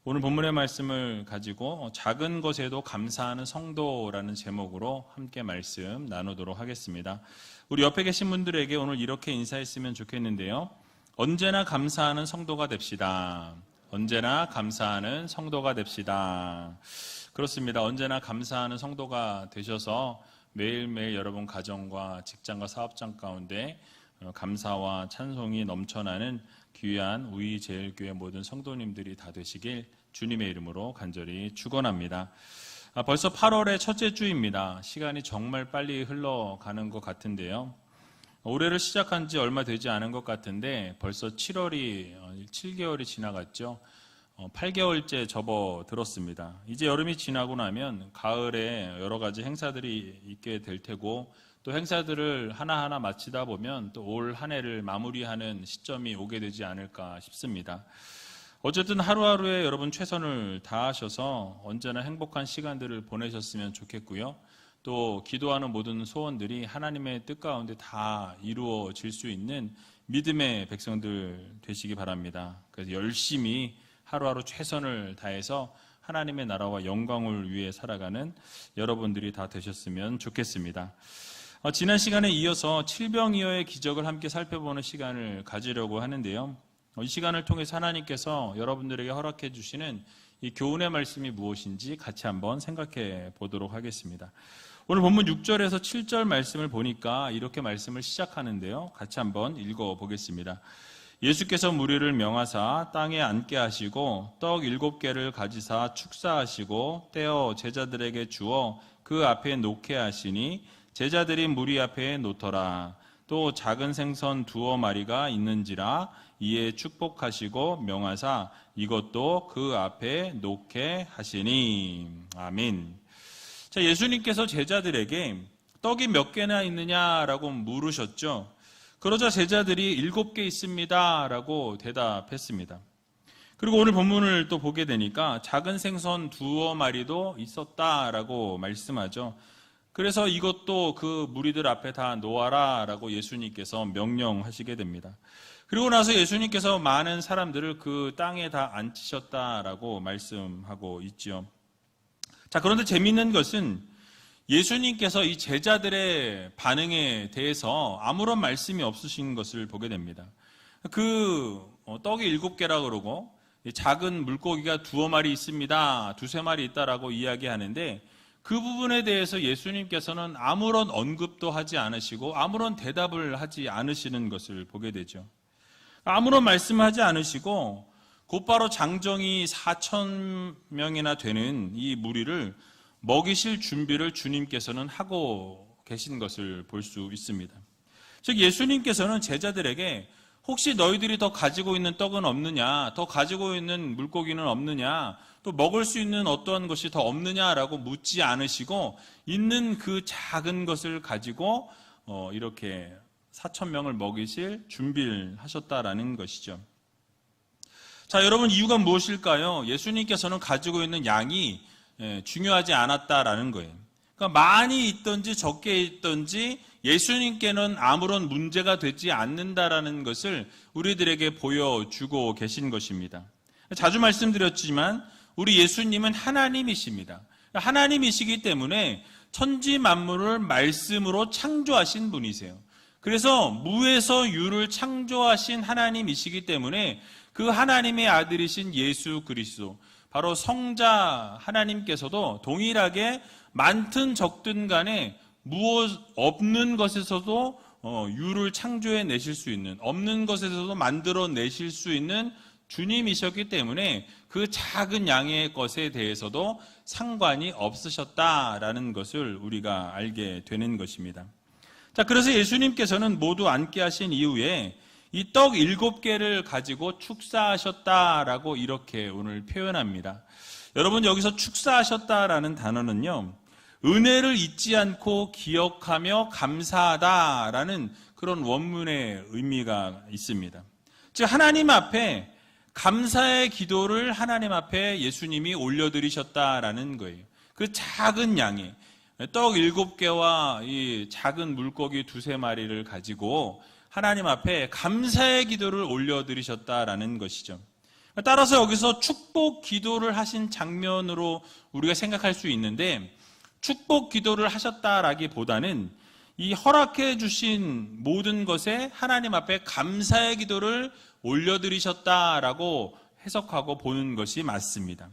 오늘 본문의 말씀을 가지고 작은 것에도 감사하는 성도라는 제목으로 함께 말씀 나누도록 하겠습니다. 우리 옆에 계신 분들에게 오늘 이렇게 인사했으면 좋겠는데요. 언제나 감사하는 성도가 됩시다. 언제나 감사하는 성도가 됩시다. 그렇습니다. 언제나 감사하는 성도가 되셔서 매일매일 여러분 가정과 직장과 사업장 가운데 감사와 찬송이 넘쳐나는 귀한 우이제일교회 모든 성도님들이 다 되시길 주님의 이름으로 간절히 축원합니다. 벌써 8월의 첫째 주입니다. 시간이 정말 빨리 흘러가는 것 같은데요. 올해를 시작한 지 얼마 되지 않은 것 같은데 벌써 7개월이 지나갔죠. 8개월째 접어들었습니다. 이제 여름이 지나고 나면 가을에 여러 가지 행사들이 있게 될 테고 또 행사들을 하나하나 마치다 보면 또 올 한 해를 마무리하는 시점이 오게 되지 않을까 싶습니다. 어쨌든 하루하루에 여러분 최선을 다하셔서 언제나 행복한 시간들을 보내셨으면 좋겠고요. 또 기도하는 모든 소원들이 하나님의 뜻 가운데 다 이루어질 수 있는 믿음의 백성들 되시기 바랍니다. 그래서 열심히 하루하루 최선을 다해서 하나님의 나라와 영광을 위해 살아가는 여러분들이 다 되셨으면 좋겠습니다. 지난 시간에 이어서 칠병이어의 기적을 함께 살펴보는 시간을 가지려고 하는데요. 이 시간을 통해서 하나님께서 여러분들에게 허락해 주시는 이 교훈의 말씀이 무엇인지 같이 한번 생각해 보도록 하겠습니다. 오늘 본문 6절에서 7절 말씀을 보니까 이렇게 말씀을 시작하는데요. 같이 한번 읽어보겠습니다. 예수께서 무리를 명하사 땅에 앉게 하시고 떡 7개를 가지사 축사하시고 떼어 제자들에게 주어 그 앞에 놓게 하시니 제자들이 무리 앞에 놓더라. 또 작은 생선 2마리가 있는지라 이에 축복하시고 명하사 이것도 그 앞에 놓게 하시니. 아멘. 자, 예수님께서 제자들에게 떡이 몇 개나 있느냐라고 물으셨죠. 그러자 제자들이 7개 있습니다 라고 대답했습니다. 그리고 오늘 본문을 또 보게 되니까 작은 생선 2마리도 있었다라고 말씀하죠. 그래서 이것도 그 무리들 앞에 다 놓아라 라고 예수님께서 명령하시게 됩니다. 그리고 나서 예수님께서 많은 사람들을 그 땅에 다 앉히셨다라고 말씀하고 있죠. 자, 그런데 재미있는 것은 예수님께서 이 제자들의 반응에 대해서 아무런 말씀이 없으신 것을 보게 됩니다. 떡이 7개라 그러고 작은 물고기가 2마리 있습니다. 2-3마리 있다라고 이야기하는데 그 부분에 대해서 예수님께서는 아무런 언급도 하지 않으시고 아무런 대답을 하지 않으시는 것을 보게 되죠. 아무런 말씀하지 않으시고 곧바로 장정이 4,000명이나 되는 이 무리를 먹이실 준비를 주님께서는 하고 계신 것을 볼 수 있습니다. 즉 예수님께서는 제자들에게 혹시 너희들이 더 가지고 있는 떡은 없느냐, 더 가지고 있는 물고기는 없느냐, 또 먹을 수 있는 어떠한 것이 더 없느냐라고 묻지 않으시고 있는 그 작은 것을 가지고 이렇게 4,000명을 먹이실 준비를 하셨다라는 것이죠. 자, 여러분 이유가 무엇일까요? 예수님께서는 가지고 있는 양이 중요하지 않았다라는 거예요. 그러니까 많이 있든지 적게 있든지 예수님께는 아무런 문제가 되지 않는다라는 것을 우리들에게 보여주고 계신 것입니다. 자주 말씀드렸지만 우리 예수님은 하나님이십니다. 하나님이시기 때문에 천지 만물을 말씀으로 창조하신 분이세요. 그래서 무에서 유를 창조하신 하나님이시기 때문에 그 하나님의 아들이신 예수 그리스도, 바로 성자 하나님께서도 동일하게 많든 적든 간에 무엇 없는 것에서도 유를 창조해 내실 수 있는, 없는 것에서도 만들어 내실 수 있는 주님이셨기 때문에 그 작은 양의 것에 대해서도 상관이 없으셨다라는 것을 우리가 알게 되는 것입니다. 자, 그래서 예수님께서는 모두 앉게 하신 이후에 이 떡 7개를 가지고 축사하셨다라고 이렇게 오늘 표현합니다. 여러분 여기서 축사하셨다라는 단어는요, 은혜를 잊지 않고 기억하며 감사하다라는 그런 원문의 의미가 있습니다. 즉 하나님 앞에 감사의 기도를 하나님 앞에 예수님이 올려드리셨다라는 거예요. 그 작은 양의 떡 7개와 이 작은 물고기 2-3마리를 가지고 하나님 앞에 감사의 기도를 올려드리셨다라는 것이죠. 따라서 여기서 축복 기도를 하신 장면으로 우리가 생각할 수 있는데, 축복 기도를 하셨다라기보다는 이 허락해 주신 모든 것에 하나님 앞에 감사의 기도를 올려드리셨다라고 해석하고 보는 것이 맞습니다.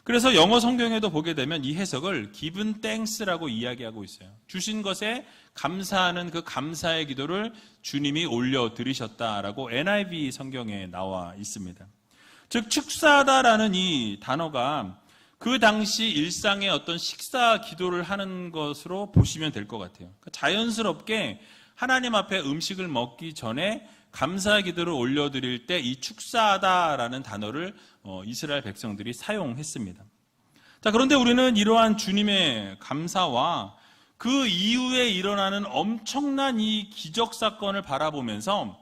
그래서 영어 성경에도 보게 되면 이 해석을 given thanks라고 이야기하고 있어요. 주신 것에 감사하는 그 감사의 기도를 주님이 올려드리셨다라고 NIV 성경에 나와 있습니다. 즉 축사하다라는 이 단어가 그 당시 일상의 어떤 식사 기도를 하는 것으로 보시면 될 것 같아요. 자연스럽게 하나님 앞에 음식을 먹기 전에 감사의 기도를 올려드릴 때 이 축사하다라는 단어를 이스라엘 백성들이 사용했습니다. 자, 그런데 우리는 이러한 주님의 감사와 그 이후에 일어나는 엄청난 이 기적 사건을 바라보면서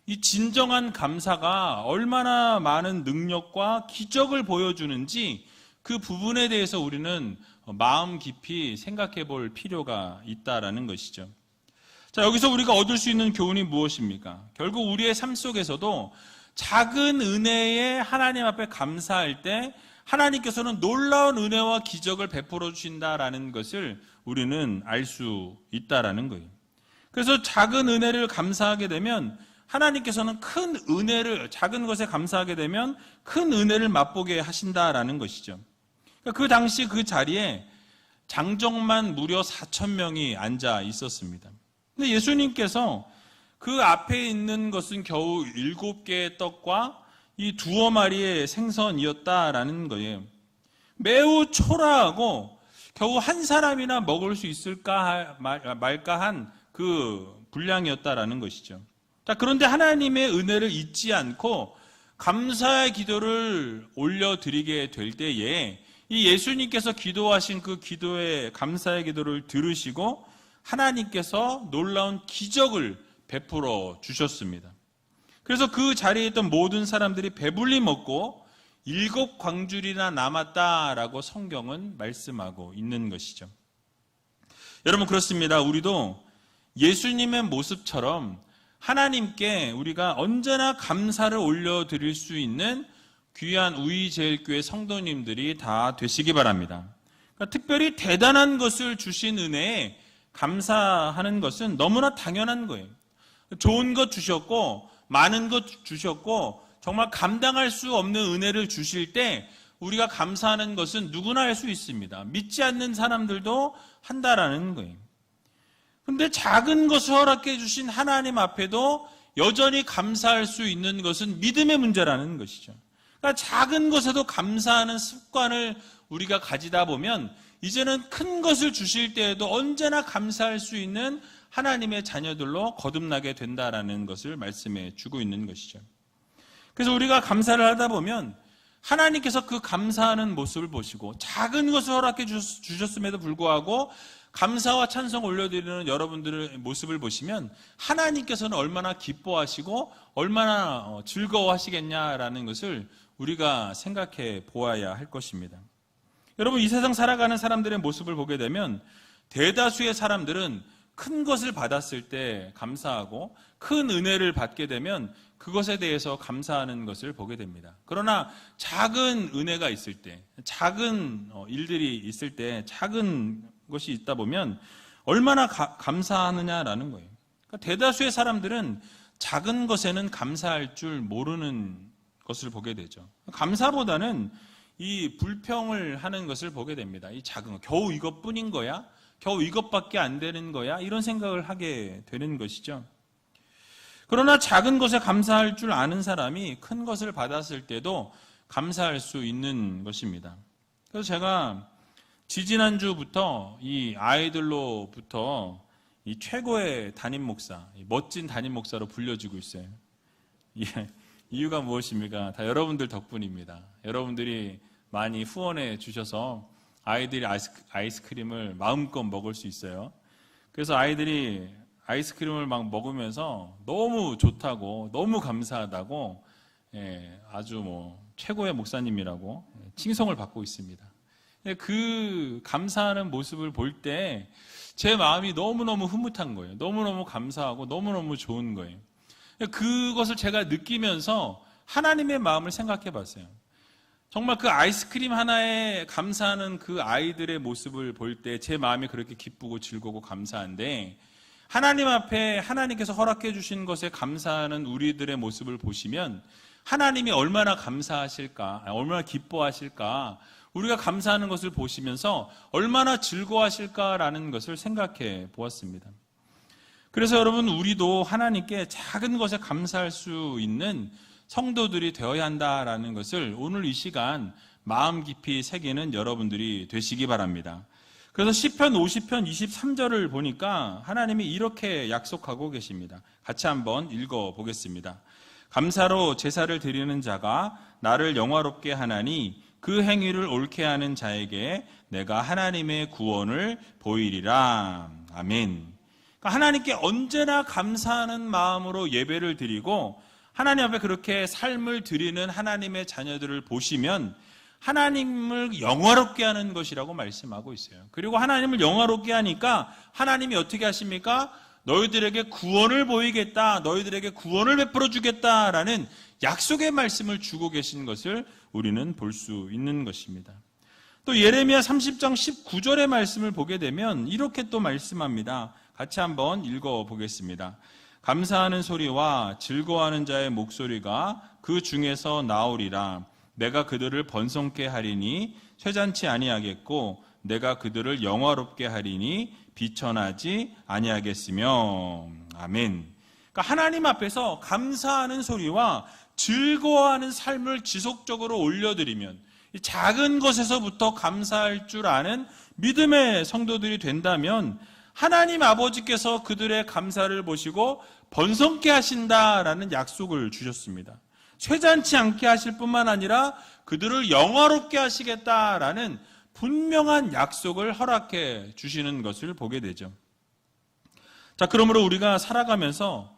이 진정한 감사가 얼마나 많은 능력과 기적을 보여주는지 그 부분에 대해서 우리는 마음 깊이 생각해 볼 필요가 있다라는 것이죠. 자, 여기서 우리가 얻을 수 있는 교훈이 무엇입니까? 결국 우리의 삶 속에서도 작은 은혜에 하나님 앞에 감사할 때 하나님께서는 놀라운 은혜와 기적을 베풀어 주신다라는 것을 우리는 알 수 있다라는 거예요. 그래서 작은 은혜를 감사하게 되면 하나님께서는 큰 은혜를, 작은 것에 감사하게 되면 큰 은혜를 맛보게 하신다라는 것이죠. 그 당시 그 자리에 장정만 무려 4,000명이 앉아 있었습니다. 근데 예수님께서 그 앞에 있는 것은 겨우 7개의 떡과 이 2어마리의 생선이었다라는 거예요. 매우 초라하고 겨우 한 사람이나 먹을 수 있을까 말까 한 그 분량이었다라는 것이죠. 자, 그런데 하나님의 은혜를 잊지 않고 감사의 기도를 올려드리게 될 때에 이 예수님께서 기도하신 그 기도의 감사의 기도를 들으시고 하나님께서 놀라운 기적을 베풀어 주셨습니다. 그래서 그 자리에 있던 모든 사람들이 배불리 먹고 7광줄이나 남았다라고 성경은 말씀하고 있는 것이죠. 여러분, 그렇습니다. 우리도 예수님의 모습처럼 하나님께 우리가 언제나 감사를 올려드릴 수 있는 귀한 우이제일교회 성도님들이 다 되시기 바랍니다. 그러니까 특별히 대단한 것을 주신 은혜에 감사하는 것은 너무나 당연한 거예요. 좋은 것 주셨고 많은 것 주셨고 정말 감당할 수 없는 은혜를 주실 때 우리가 감사하는 것은 누구나 할 수 있습니다. 믿지 않는 사람들도 한다라는 거예요. 그런데 작은 것을 허락해 주신 하나님 앞에도 여전히 감사할 수 있는 것은 믿음의 문제라는 것이죠. 그러니까 작은 것에도 감사하는 습관을 우리가 가지다 보면 이제는 큰 것을 주실 때에도 언제나 감사할 수 있는 하나님의 자녀들로 거듭나게 된다라는 것을 말씀해 주고 있는 것이죠. 그래서 우리가 감사를 하다 보면 하나님께서 그 감사하는 모습을 보시고 작은 것을 허락해 주셨음에도 불구하고 감사와 찬송 올려드리는 여러분들의 모습을 보시면 하나님께서는 얼마나 기뻐하시고 얼마나 즐거워하시겠냐라는 것을 우리가 생각해 보아야 할 것입니다. 여러분, 이 세상 살아가는 사람들의 모습을 보게 되면 대다수의 사람들은 큰 것을 받았을 때 감사하고 큰 은혜를 받게 되면 그것에 대해서 감사하는 것을 보게 됩니다. 그러나 작은 은혜가 있을 때, 작은 일들이 있을 때, 작은 것이 있다 보면 얼마나 감사하느냐라는 거예요. 그러니까 대다수의 사람들은 작은 것에는 감사할 줄 모르는 것을 보게 되죠. 감사보다는 이 불평을 하는 것을 보게 됩니다. 이 작은 거, 겨우 이것뿐인 거야? 겨우 이것밖에 안 되는 거야? 이런 생각을 하게 되는 것이죠. 그러나 작은 것에 감사할 줄 아는 사람이 큰 것을 받았을 때도 감사할 수 있는 것입니다. 그래서 제가 지지난주부터 이 아이들로부터 이 최고의 담임 목사, 멋진 담임 목사로 불려지고 있어요. 이유가 무엇입니까? 다 여러분들 덕분입니다. 여러분들이 많이 후원해 주셔서 아이들이 아이스크림을 마음껏 먹을 수 있어요. 그래서 아이들이 아이스크림을 막 먹으면서 너무 좋다고, 너무 감사하다고, 아주 최고의 목사님이라고 칭송을 받고 있습니다. 그 감사하는 모습을 볼 때 제 마음이 너무너무 흐뭇한 거예요. 너무너무 감사하고 너무너무 좋은 거예요. 그것을 제가 느끼면서 하나님의 마음을 생각해 봤어요. 정말 그 아이스크림 하나에 감사하는 그 아이들의 모습을 볼 때 제 마음이 그렇게 기쁘고 즐거고 감사한데, 하나님 앞에 하나님께서 허락해 주신 것에 감사하는 우리들의 모습을 보시면 하나님이 얼마나 감사하실까, 얼마나 기뻐하실까, 우리가 감사하는 것을 보시면서 얼마나 즐거워하실까라는 것을 생각해 보았습니다. 그래서 여러분, 우리도 하나님께 작은 것에 감사할 수 있는 성도들이 되어야 한다라는 것을 오늘 이 시간 마음 깊이 새기는 여러분들이 되시기 바랍니다. 그래서 시편 50편 23절을 보니까 하나님이 이렇게 약속하고 계십니다. 같이 한번 읽어보겠습니다. 감사로 제사를 드리는 자가 나를 영화롭게 하나니 그 행위를 옳게 하는 자에게 내가 하나님의 구원을 보이리라. 아멘. 그러니까 하나님께 언제나 감사하는 마음으로 예배를 드리고 하나님 앞에 그렇게 삶을 드리는 하나님의 자녀들을 보시면 하나님을 영화롭게 하는 것이라고 말씀하고 있어요. 그리고 하나님을 영화롭게 하니까 하나님이 어떻게 하십니까? 너희들에게 구원을 보이겠다, 너희들에게 구원을 베풀어 주겠다라는 약속의 말씀을 주고 계신 것을 우리는 볼 수 있는 것입니다. 또 예레미야 30장 19절의 말씀을 보게 되면 이렇게 또 말씀합니다. 같이 한번 읽어보겠습니다. 감사하는 소리와 즐거워하는 자의 목소리가 그 중에서 나오리라. 내가 그들을 번성케 하리니 쇠잔치 아니하겠고 내가 그들을 영화롭게 하리니 비천하지 아니하겠으며. 아멘. 그러니까 하나님 앞에서 감사하는 소리와 즐거워하는 삶을 지속적으로 올려드리면, 작은 것에서부터 감사할 줄 아는 믿음의 성도들이 된다면 하나님 아버지께서 그들의 감사를 보시고 번성케 하신다라는 약속을 주셨습니다. 쇠잔치 않게 하실 뿐만 아니라 그들을 영화롭게 하시겠다라는 분명한 약속을 허락해 주시는 것을 보게 되죠. 자, 그러므로 우리가 살아가면서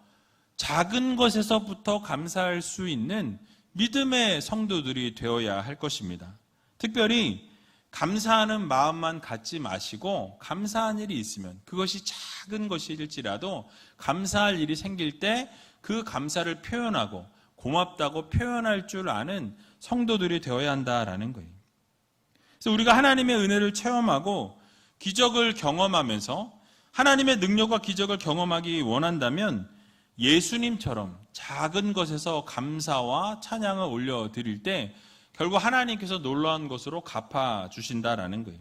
작은 것에서부터 감사할 수 있는 믿음의 성도들이 되어야 할 것입니다. 특별히 감사하는 마음만 갖지 마시고 감사한 일이 있으면, 그것이 작은 것일지라도 감사할 일이 생길 때 그 감사를 표현하고 고맙다고 표현할 줄 아는 성도들이 되어야 한다라는 거예요. 그래서 우리가 하나님의 은혜를 체험하고 기적을 경험하면서 하나님의 능력과 기적을 경험하기 원한다면 예수님처럼 작은 것에서 감사와 찬양을 올려드릴 때 결국 하나님께서 놀라운 것으로 갚아주신다라는 거예요.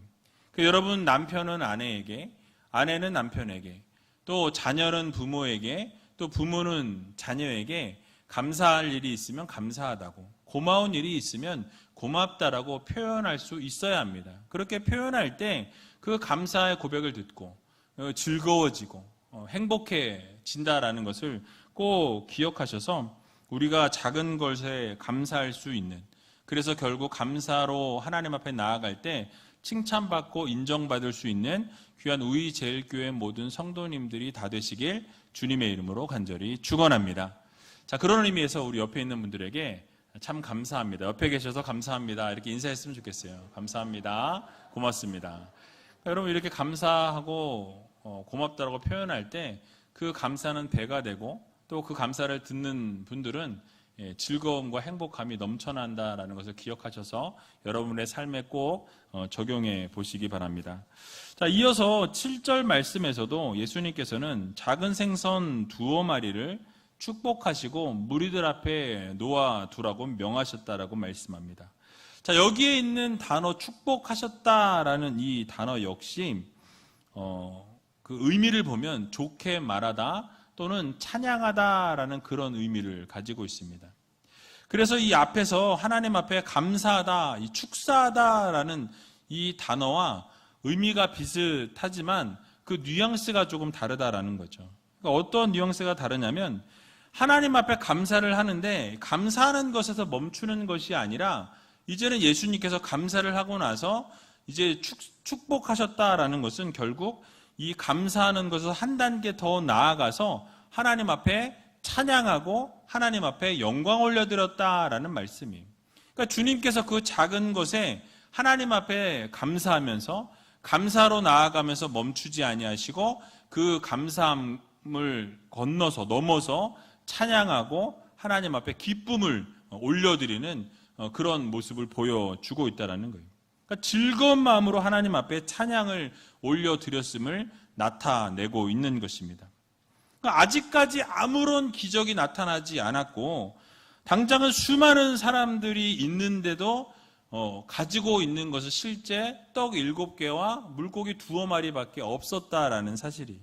여러분, 남편은 아내에게, 아내는 남편에게, 또 자녀는 부모에게, 또 부모는 자녀에게 감사할 일이 있으면 감사하다고, 고마운 일이 있으면 고맙다라고 표현할 수 있어야 합니다. 그렇게 표현할 때 그 감사의 고백을 듣고 즐거워지고 행복해진다라는 것을 꼭 기억하셔서 우리가 작은 것에 감사할 수 있는, 그래서 결국 감사로 하나님 앞에 나아갈 때 칭찬받고 인정받을 수 있는 귀한 우이제일교회 모든 성도님들이 다 되시길 주님의 이름으로 간절히 축원합니다. 자, 그런 의미에서 우리 옆에 있는 분들에게 참 감사합니다, 옆에 계셔서 감사합니다, 이렇게 인사했으면 좋겠어요. 감사합니다, 고맙습니다. 여러분, 이렇게 감사하고 고맙다라고 표현할 때 그 감사는 배가 되고 또 그 감사를 듣는 분들은 즐거움과 행복감이 넘쳐난다라는 것을 기억하셔서 여러분의 삶에 꼭 적용해 보시기 바랍니다. 자, 이어서 7절 말씀에서도 예수님께서는 작은 생선 2마리를 축복하시고 무리들 앞에 놓아두라고 명하셨다라고 말씀합니다. 자, 여기에 있는 단어 축복하셨다라는 이 단어 역시 그 의미를 보면 좋게 말하다 또는 찬양하다라는 그런 의미를 가지고 있습니다. 그래서 이 앞에서 하나님 앞에 감사하다, 이 축사하다라는 이 단어와 의미가 비슷하지만 그 뉘앙스가 조금 다르다라는 거죠. 그러니까 어떤 뉘앙스가 다르냐면 하나님 앞에 감사를 하는데 감사하는 것에서 멈추는 것이 아니라 이제는 예수님께서 감사를 하고 나서 이제 축복하셨다라는 것은 결국 이 감사하는 것에서 한 단계 더 나아가서 하나님 앞에 찬양하고 하나님 앞에 영광 올려드렸다라는 말씀이에요. 그러니까 주님께서 그 작은 것에 하나님 앞에 감사하면서 감사로 나아가면서 멈추지 아니하시고 그 감사함을 건너서 넘어서 찬양하고 하나님 앞에 기쁨을 올려드리는 그런 모습을 보여주고 있다는 거예요. 그러니까 즐거운 마음으로 하나님 앞에 찬양을 올려드렸음을 나타내고 있는 것입니다. 그러니까 아직까지 아무런 기적이 나타나지 않았고 당장은 수많은 사람들이 있는데도 가지고 있는 것은 실제 떡 7개와 물고기 2마리밖에 없었다라는 사실이.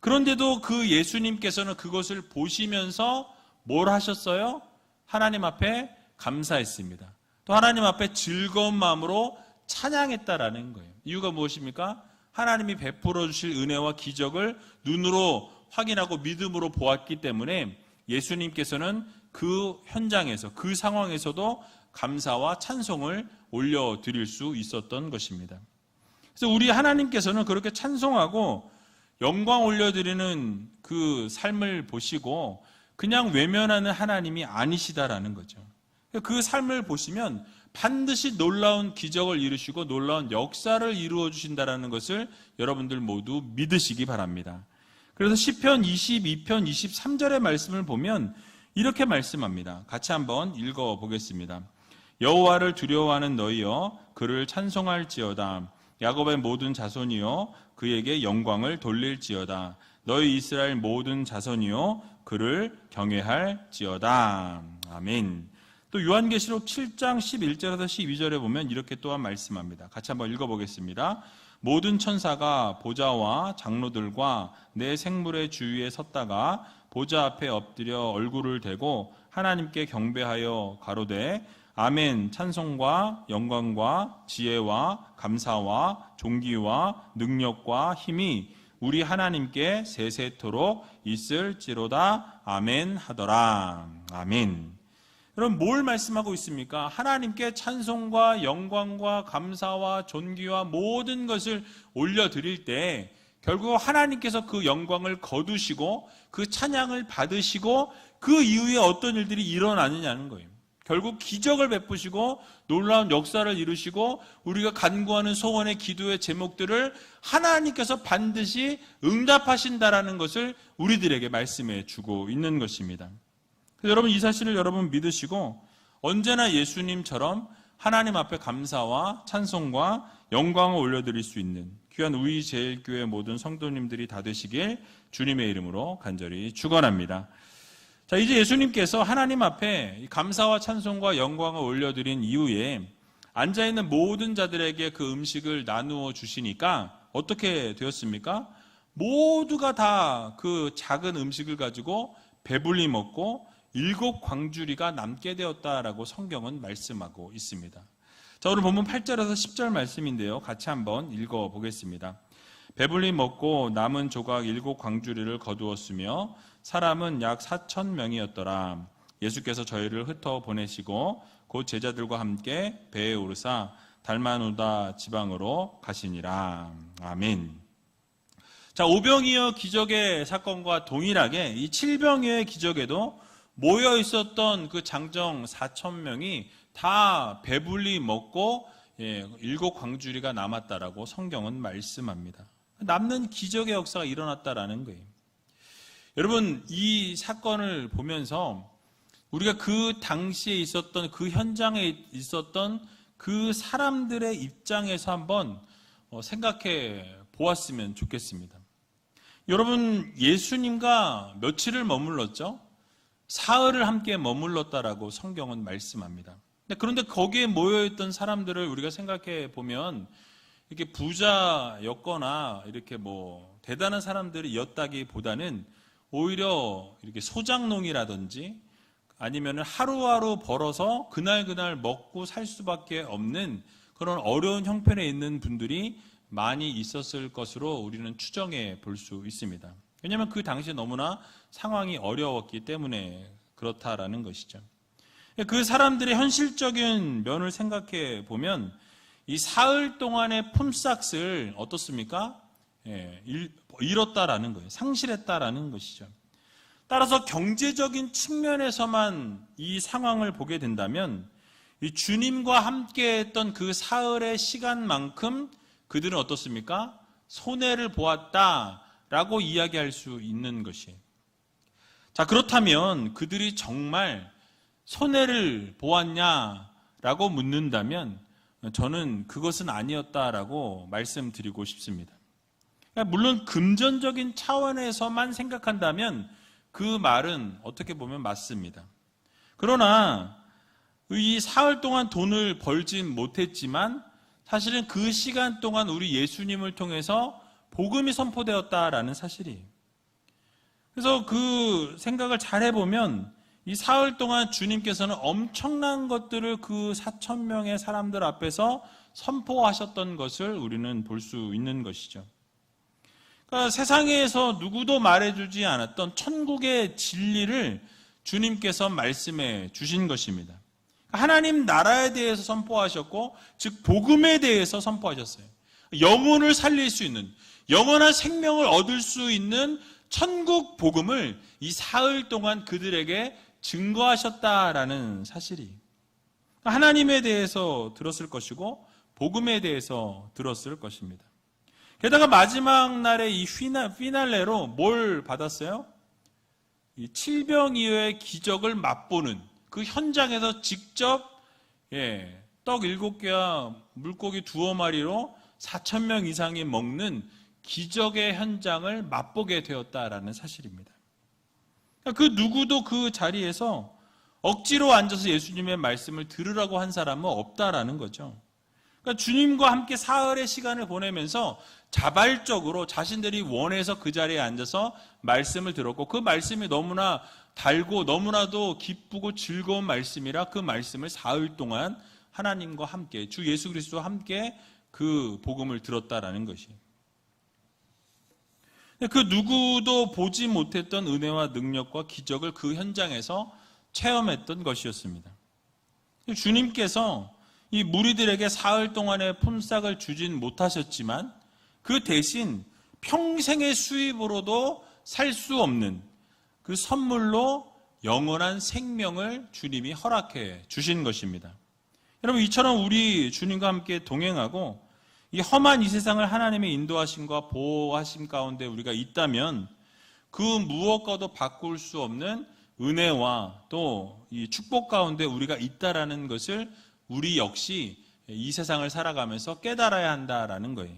그런데도 그 예수님께서는 그것을 보시면서 뭘 하셨어요? 하나님 앞에 감사했습니다. 또 하나님 앞에 즐거운 마음으로 찬양했다라는 거예요. 이유가 무엇입니까? 하나님이 베풀어 주실 은혜와 기적을 눈으로 확인하고 믿음으로 보았기 때문에 예수님께서는 그 현장에서, 그 상황에서도 감사와 찬송을 올려드릴 수 있었던 것입니다. 그래서 우리 하나님께서는 그렇게 찬송하고 영광 올려드리는 그 삶을 보시고 그냥 외면하는 하나님이 아니시다라는 거죠. 그 삶을 보시면 반드시 놀라운 기적을 이루시고 놀라운 역사를 이루어 주신다라는 것을 여러분들 모두 믿으시기 바랍니다. 그래서 시편 22편 23절의 말씀을 보면 이렇게 말씀합니다. 같이 한번 읽어보겠습니다. 여호와를 두려워하는 너희여 그를 찬송할지어다. 야곱의 모든 자손이여 그에게 영광을 돌릴지어다. 너희 이스라엘 모든 자손이여 그를 경외할지어다. 아멘. 또 요한계시록 7장 11절에서 12절에 보면 이렇게 또한 말씀합니다. 같이 한번 읽어보겠습니다. 모든 천사가 보좌와 장로들과 내 생물의 주위에 섰다가 보좌 앞에 엎드려 얼굴을 대고 하나님께 경배하여 가로되 아멘. 찬송과 영광과 지혜와 감사와 존귀와 능력과 힘이 우리 하나님께 세세토록 있을지로다. 아멘 하더라. 아멘. 여러분 뭘 말씀하고 있습니까? 하나님께 찬송과 영광과 감사와 존귀와 모든 것을 올려드릴 때 결국 하나님께서 그 영광을 거두시고 그 찬양을 받으시고 그 이후에 어떤 일들이 일어나느냐는 거예요. 결국 기적을 베푸시고 놀라운 역사를 이루시고 우리가 간구하는 소원의 기도의 제목들을 하나님께서 반드시 응답하신다라는 것을 우리들에게 말씀해 주고 있는 것입니다. 여러분 이 사실을 여러분 믿으시고 언제나 예수님처럼 하나님 앞에 감사와 찬송과 영광을 올려드릴 수 있는 귀한 우리제일교회 모든 성도님들이 다 되시길 주님의 이름으로 간절히 축원합니다. 자, 이제 예수님께서 하나님 앞에 감사와 찬송과 영광을 올려드린 이후에 앉아있는 모든 자들에게 그 음식을 나누어 주시니까 어떻게 되었습니까? 모두가 다 그 작은 음식을 가지고 배불리 먹고 7 광주리가 남게 되었다라고 성경은 말씀하고 있습니다. 자, 오늘 본문 8절에서 10절 말씀인데요. 같이 한번 읽어보겠습니다. 배불리 먹고 남은 조각 7 광주리를 거두었으며 사람은 약 4,000명이었더라. 예수께서 저희를 흩어 보내시고 곧 제자들과 함께 배에 오르사 달마누다 지방으로 가시니라. 아멘. 자, 오병이어 기적의 사건과 동일하게 이 7병이어의 기적에도 모여 있었던 그 장정 4,000명이 다 배불리 먹고 7 광주리가 남았다라고 성경은 말씀합니다. 남는 기적의 역사가 일어났다라는 거예요. 여러분 이 사건을 보면서 우리가 그 당시에 있었던 그 현장에 있었던 그 사람들의 입장에서 한번 생각해 보았으면 좋겠습니다. 여러분 예수님과 며칠을 머물렀죠? 사흘을 함께 머물렀다라고 성경은 말씀합니다. 그런데 거기에 모여있던 사람들을 우리가 생각해 보면 이렇게 부자였거나 이렇게 뭐 대단한 사람들이었다기보다는 오히려 이렇게 소장농이라든지 아니면 하루하루 벌어서 그날 먹고 살 수밖에 없는 그런 어려운 형편에 있는 분들이 많이 있었을 것으로 우리는 추정해 볼 수 있습니다. 왜냐하면 그 당시에 너무나 상황이 어려웠기 때문에 그렇다라는 것이죠. 그 사람들의 현실적인 면을 생각해 보면 이 사흘 동안의 품삯을 어떻습니까? 잃었다라는 거예요. 상실했다라는 것이죠. 따라서 경제적인 측면에서만 이 상황을 보게 된다면 이 주님과 함께했던 그 사흘의 시간만큼 그들은 어떻습니까? 손해를 보았다라고 이야기할 수 있는 것이에요. 자, 그렇다면 그들이 정말 손해를 보았냐라고 묻는다면 저는 그것은 아니었다라고 말씀드리고 싶습니다. 물론 금전적인 차원에서만 생각한다면 그 말은 어떻게 보면 맞습니다. 그러나 이 사흘 동안 돈을 벌진 못했지만 사실은 그 시간 동안 우리 예수님을 통해서 복음이 선포되었다라는 사실이에요. 그래서 그 생각을 잘 해보면 이 사흘 동안 주님께서는 엄청난 것들을 그 4,000명의 사람들 앞에서 선포하셨던 것을 우리는 볼 수 있는 것이죠. 그러니까 세상에서 누구도 말해주지 않았던 천국의 진리를 주님께서 말씀해 주신 것입니다. 하나님 나라에 대해서 선포하셨고, 즉 복음에 대해서 선포하셨어요. 영혼을 살릴 수 있는, 영원한 생명을 얻을 수 있는 천국 복음을 이 사흘 동안 그들에게 증거하셨다라는 사실이, 하나님에 대해서 들었을 것이고 복음에 대해서 들었을 것입니다. 게다가 마지막 날의 이 피날레로 뭘 받았어요? 이 칠병이어의 기적을 맛보는 그 현장에서 직접 떡 7개와 물고기 2마리로 4,000명 이상이 먹는 기적의 현장을 맛보게 되었다라는 사실입니다. 그 누구도 그 자리에서 억지로 앉아서 예수님의 말씀을 들으라고 한 사람은 없다라는 거죠. 그러니까 주님과 함께 사흘의 시간을 보내면서 자발적으로 자신들이 원해서 그 자리에 앉아서 말씀을 들었고, 그 말씀이 너무나 달고 너무나도 기쁘고 즐거운 말씀이라 그 말씀을 사흘 동안 하나님과 함께, 주 예수 그리스도와 함께 그 복음을 들었다라는 것이에요. 그 누구도 보지 못했던 은혜와 능력과 기적을 그 현장에서 체험했던 것이었습니다. 주님께서 이 무리들에게 사흘 동안의 품삯을 주진 못하셨지만 그 대신 평생의 수입으로도 살 수 없는 그 선물로 영원한 생명을 주님이 허락해 주신 것입니다. 여러분, 이처럼 우리 주님과 함께 동행하고 이 험한 이 세상을 하나님의 인도하심과 보호하심 가운데 우리가 있다면 그 무엇과도 바꿀 수 없는 은혜와 또 이 축복 가운데 우리가 있다라는 것을 우리 역시 이 세상을 살아가면서 깨달아야 한다라는 거예요.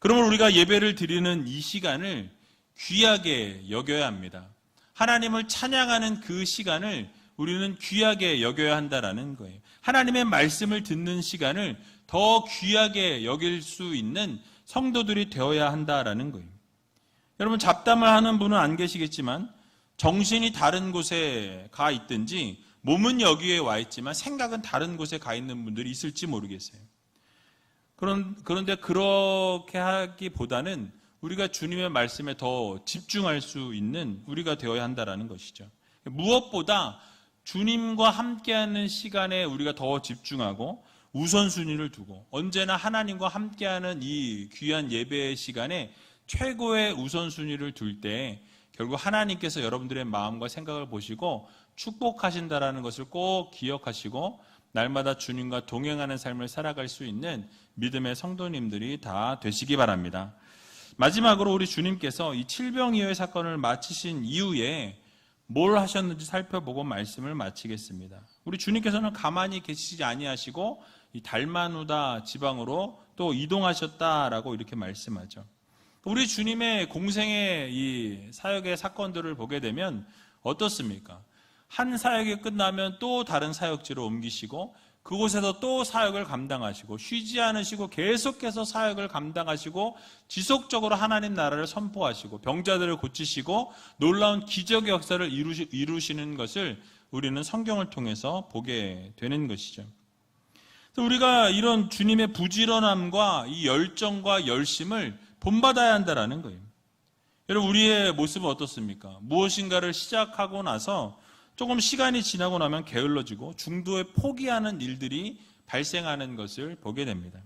그러면 우리가 예배를 드리는 이 시간을 귀하게 여겨야 합니다. 하나님을 찬양하는 그 시간을 우리는 귀하게 여겨야 한다라는 거예요. 하나님의 말씀을 듣는 시간을 더 귀하게 여길 수 있는 성도들이 되어야 한다라는 거예요. 여러분, 잡담을 하는 분은 안 계시겠지만 정신이 다른 곳에 가 있든지 몸은 여기에 와 있지만 생각은 다른 곳에 가 있는 분들이 있을지 모르겠어요. 그런데 그렇게 하기보다는 우리가 주님의 말씀에 더 집중할 수 있는 우리가 되어야 한다라는 것이죠. 무엇보다 주님과 함께하는 시간에 우리가 더 집중하고 우선순위를 두고 언제나 하나님과 함께하는 이 귀한 예배의 시간에 최고의 우선순위를 둘 때 결국 하나님께서 여러분들의 마음과 생각을 보시고 축복하신다라는 것을 꼭 기억하시고 날마다 주님과 동행하는 삶을 살아갈 수 있는 믿음의 성도님들이 다 되시기 바랍니다. 마지막으로 우리 주님께서 이 칠병이어의 사건을 마치신 이후에 뭘 하셨는지 살펴보고 말씀을 마치겠습니다. 우리 주님께서는 가만히 계시지 아니하시고 이 달마누다 지방으로 또 이동하셨다라고 이렇게 말씀하죠. 우리 주님의 공생의 이 사역의 사건들을 보게 되면 어떻습니까? 한 사역이 끝나면 또 다른 사역지로 옮기시고 그곳에서 또 사역을 감당하시고 쉬지 않으시고 계속해서 사역을 감당하시고 지속적으로 하나님 나라를 선포하시고 병자들을 고치시고 놀라운 기적의 역사를 이루시는 것을 우리는 성경을 통해서 보게 되는 것이죠. 우리가 이런 주님의 부지런함과 이 열정과 열심을 본받아야 한다는 거예요. 여러분, 우리의 모습은 어떻습니까? 무엇인가를 시작하고 나서 조금 시간이 지나고 나면 게을러지고 중도에 포기하는 일들이 발생하는 것을 보게 됩니다.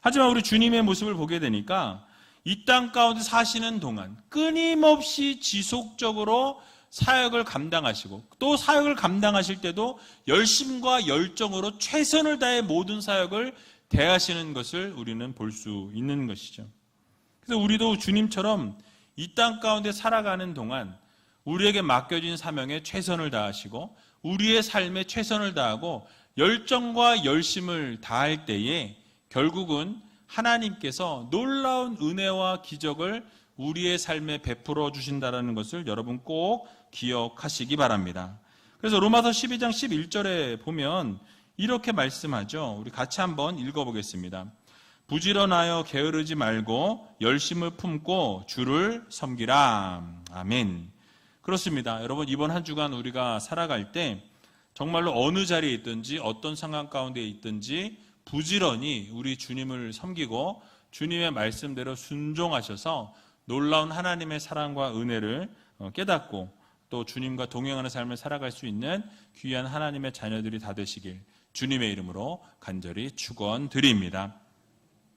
하지만 우리 주님의 모습을 보게 되니까 이 땅 가운데 사시는 동안 끊임없이 지속적으로 사역을 감당하시고 또 사역을 감당하실 때도 열심과 열정으로 최선을 다해 모든 사역을 대하시는 것을 우리는 볼 수 있는 것이죠. 그래서 우리도 주님처럼 이 땅 가운데 살아가는 동안 우리에게 맡겨진 사명에 최선을 다하시고 우리의 삶에 최선을 다하고 열정과 열심을 다할 때에 결국은 하나님께서 놀라운 은혜와 기적을 우리의 삶에 베풀어 주신다는 것을 여러분 꼭 기억하시기 바랍니다. 그래서 로마서 12장 11절에 보면 이렇게 말씀하죠. 우리 같이 한번 읽어보겠습니다. 부지런하여 게으르지 말고 열심을 품고 주를 섬기라. 아멘. 그렇습니다. 여러분, 이번 한 주간 우리가 살아갈 때 정말로 어느 자리에 있든지 어떤 상황 가운데 있든지 부지런히 우리 주님을 섬기고 주님의 말씀대로 순종하셔서 놀라운 하나님의 사랑과 은혜를 깨닫고 또 주님과 동행하는 삶을 살아갈 수 있는 귀한 하나님의 자녀들이 다 되시길 주님의 이름으로 간절히 축원드립니다.